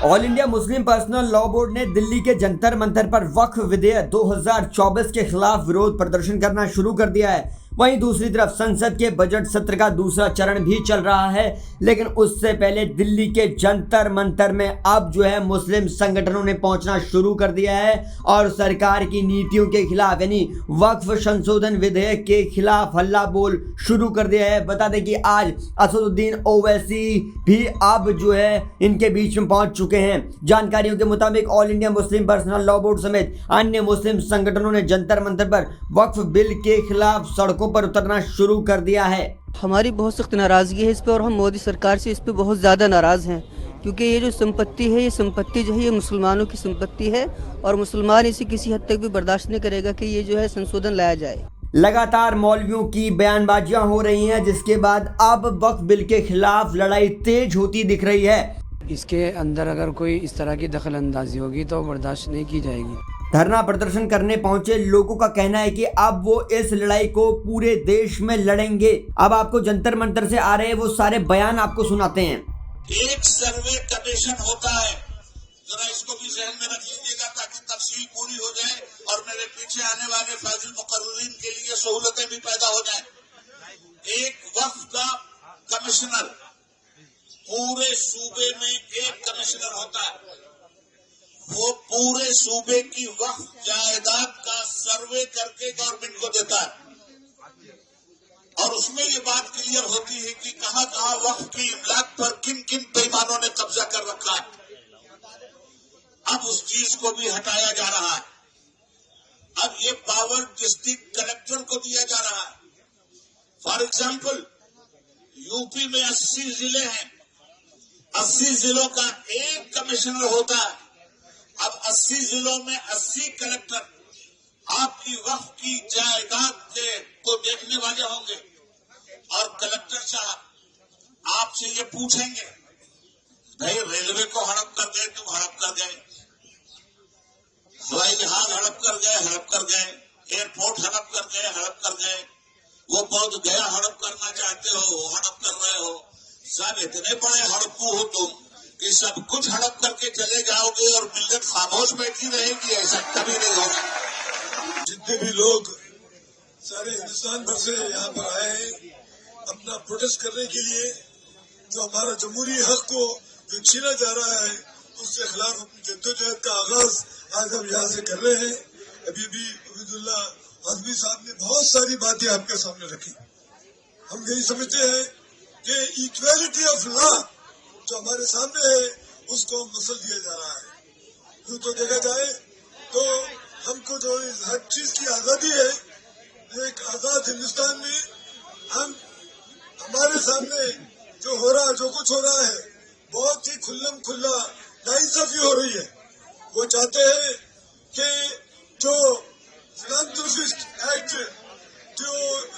All India Muslim personal law board ने दिल्ली के जंतर मंतर पर वक्फ विधेयक 2024 के खिलाफ विरोध प्रदर्शन करना शुरू कर दिया है। वहीं दूसरी तरफ संसद के बजट सत्र का दूसरा चरण भी चल रहा है, लेकिन उससे पहले दिल्ली के जंतर मंतर में अब जो है मुस्लिम संगठनों ने पहुंचना शुरू कर दिया है और सरकार की नीतियों के खिलाफ यानी वक्फ संशोधन विधेयक के खिलाफ हल्ला बोल शुरू कर दिया है। बता दें कि आज असदुद्दीन ओवैसी भी अब जो है इनके बीच में पहुंच चुके हैं। जानकारियों के मुताबिक all India Muslim personal law board समेत अन्य मुस्लिम संगठनों ने जंतर मंतर पर वक्फ बिल के खिलाफ सड़कों पर उतरना शुरू कर दिया है। हमारी बहुत सख्त नाराज़गी है इस पे और हम मोदी सरकार से इस पे बहुत ज़्यादा नाराज़ हैं, क्योंकि ये जो संपत्ति है, ये संपत्ति जो है ये मुसलमानों की संपत्ति है और मुसलमान इसे किसी हद तक भी बर्दाश्त नहीं करेगा कि ये जो है संशोधन लाया जाए। लगातार मौलवियों की बयानबाजियां हो रही हैं, जिसके बाद अब वक्फ बिल के खिलाफ लड़ाई तेज होती दिख रही है। इसके अंदर अगर कोई इस तरह की दखल अंदाजी होगी तो बर्दाश्त नहीं की जाएगी। धरना प्रदर्शन करने पहुंचे लोगों का कहना है कि अब वो इस लड़ाई को पूरे देश में लड़ेंगे। अब आपको जंतर मंतर से आ रहे वो सारे बयान आपको सुनाते हैं। एक सर्वे कमीशन होता है, जरा इसको भी जहन में रख लीजिएगा ताकि तफसील पूरी हो जाए और मेरे पीछे आने वाले फाजिल मुकर्ररीन के लिए सहूलतें भी पैदा हो जाए। एक वक्फ का कमिश्नर, पूरे सूबे में एक कमिश्नर होता है, वो पूरे सूबे की वक्फ जायदाद का सर्वे करके गवर्नमेंट को देता है और उसमें ये बात क्लियर होती है कि कहां कहां वक्फ की इमलाक पर किन किन पैमानों ने कब्जा कर रखा है। अब उस चीज को भी हटाया जा रहा है। अब ये पावर डिस्ट्रिक्ट कलेक्टर को दिया जा रहा है। फॉर एग्जाम्पल, यूपी में 80 जिले हैं, 80 जिलों का एक कमिश्नर होता है। अब 80 जिलों में 80 कलेक्टर आपकी वक्फ की जायदाद को देखने वाले होंगे और कलेक्टर साहब आपसे ये पूछेंगे, भाई रेलवे को हड़प कर गए, तुम हड़प कर गए, हवाई जहाज हड़प कर गए, एयरपोर्ट हड़प कर गए, वो बहुत गया हड़प करना चाहते हो, वो हड़प कर रहे हो। सब इतने बड़े हड़पू हो तुम कि सब कुछ हड़प करके चले जाओगे और मिल्लत खामोश बैठी रहेगी, ऐसा कभी नहीं होगा। जितने भी लोग सारे हिंदुस्तान भर से यहाँ पर आए हैं अपना प्रोटेस्ट करने के लिए, जो हमारा जमहूरी हक को जो छीना जा रहा है उसके खिलाफ अपनी जद्दोजहद का आगाज आज हम यहाँ से कर रहे हैं। अभी भी अब्दुल्ला आजमी साहब ने बहुत सारी बातें आपके सामने रखी। हम यही समझते हैं कि इक्वालिटी ऑफ लॉ जो हमारे सामने है उसको मसल दिया जा रहा है। यूँ तो देखा जाए तो हमको जो हर चीज की आजादी है, एक आजाद हिंदुस्तान में हमारे सामने जो हो रहा, जो कुछ हो रहा है, बहुत ही खुल्लम खुल्ला नाइंसाफी हो रही है। वो चाहते हैं कि जो फिलांथ्रोपिस्ट एक्ट जो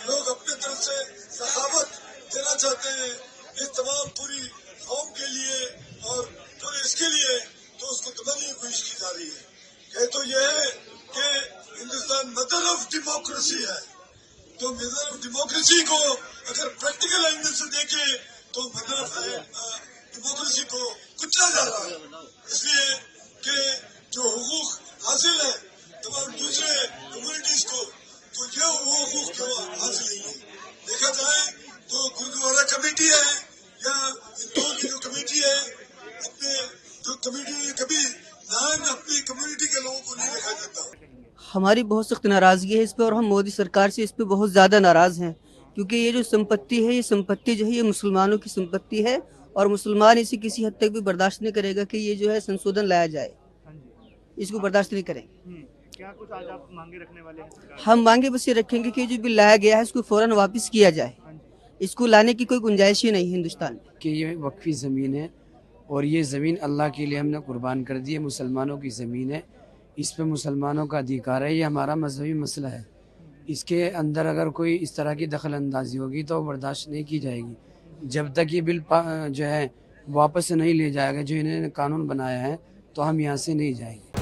लोग अपने तरफ से सखावत देना चाहते हैं इस तमाम पूरी कौम के लिए और पूरे इसके लिए, तो उसको दबाने की कोशिश की जा रही है। तो यह है कि हिंदुस्तान मदर ऑफ डेमोक्रेसी है, तो मदर ऑफ डेमोक्रेसी को अगर प्रैक्टिकल एंगल से देखें तो मदर ऑफ डेमोक्रेसी को कुचला जा रहा है, इसलिए कि जो हुकूक हासिल है तमाम दूसरे कम्युनिटीज को, तो ये वो हुकूक क्यों हासिल नहीं है। देखा जाए तो गुरुद्वारा कमेटी है या इंदौर की जो कमेटी है, अपने जो कमेटी में कभी नाम अपनी कम्युनिटी के लोगों को नहीं रखा जाता। हमारी बहुत सख्त नाराज़गी है इस पे और हम मोदी सरकार से इस पे बहुत ज़्यादा नाराज़ हैं, क्योंकि ये जो संपत्ति है, ये संपत्ति जो है ये मुसलमानों की संपत्ति है और मुसलमान इसे किसी हद तक भी बर्दाश्त नहीं करेगा कि ये जो है संशोधन लाया जाए। इसको बर्दाश्त नहीं करेंगे। क्या कुछ आज आप मांगे रखने वाले हैं? हम मांगे बस ये रखेंगे कि जो बिल लाया गया है इसको फौरन वापस किया जाए। इसको लाने की कोई गुंजाइश ही नहीं है हिंदुस्तान में। कि ये वक्फी ज़मीन है और ये ज़मीन अल्लाह के लिए हमने कुर्बान कर दी है, मुसलमानों की ज़मीन है, इस पे मुसलमानों का अधिकार है, ये हमारा मजहबी मसला है। इसके अंदर अगर कोई इस तरह की दखल अंदाजी होगी तो बर्दाश्त नहीं की जाएगी। जब तक ये बिल जो है वापस नहीं ले जाएगा, जो इन्होंने कानून बनाया है, तो हम यहाँ से नहीं जाएंगे।